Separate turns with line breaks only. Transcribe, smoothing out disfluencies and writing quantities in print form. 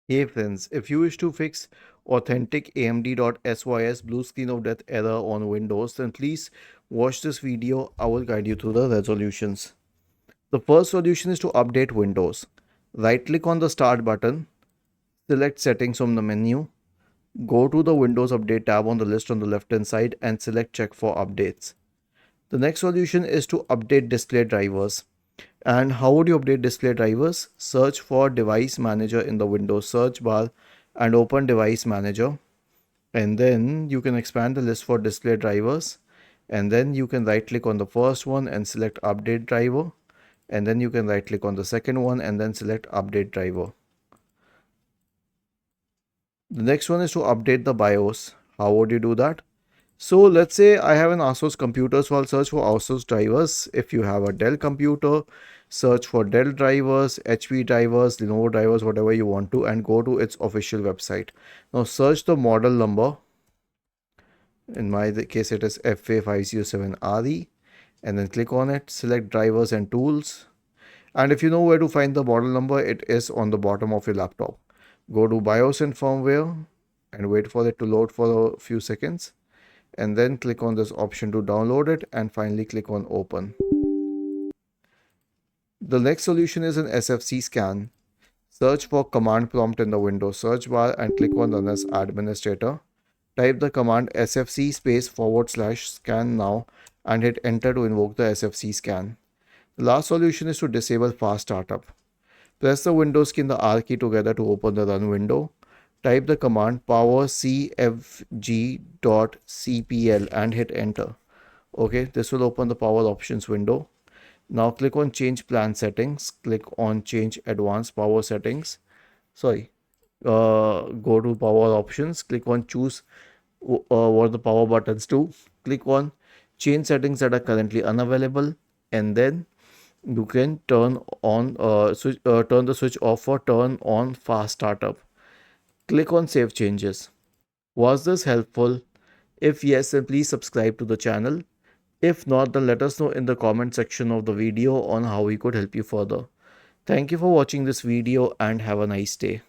Hey friends, if you wish to fix AuthenticAMD.sys blue screen of death error on Windows, then please watch this video. I will guide you through the resolutions. The first solution is to update Windows. Right click on the Start button, select Settings from the menu, go to the Windows Update tab on the list on the left hand side and select Check for Updates. The next solution is to update display drivers. And how would you update display drivers? Search for Device Manager in the Windows search bar and open Device Manager. And then you can expand the list for display drivers. And then you can right click on the first one and select Update Driver. And then you can right click on the second one and then select Update Driver. The next one is to update the BIOS. How would you do that? So let's say I have an Asus computer, so I'll search for Asus drivers. If you have a Dell computer, search for Dell drivers, HP drivers, Lenovo drivers, whatever you want to, and go to its official website. Now search the model number. In my case, it is FA507RE, and then click on it, select drivers and tools. And if you know where to find the model number, it is on the bottom of your laptop. Go to BIOS and firmware and wait for it to load for a few seconds. And then click on this option to download it and finally click on open. The next solution is an SFC scan. Search for command prompt in the Windows search bar and click on run as administrator. Type the command sfc /scan now and hit enter to invoke the SFC scan. The last solution is to disable fast startup. Press the Windows key and the R key together to open the run window. Type the command power cfg.cpl and hit enter. Okay, this will open the power options window. Now click on change plan settings. Click on change advanced power settings. Go to power options. Click on choose what the power buttons do. Click on change settings that are currently unavailable, and then you can turn the switch off for turn on fast startup. Click on save changes. Was this helpful? If yes, then please subscribe to the channel. If not, then let us know in the comment section of the video on how we could help you further. Thank you for watching this video and have a nice day.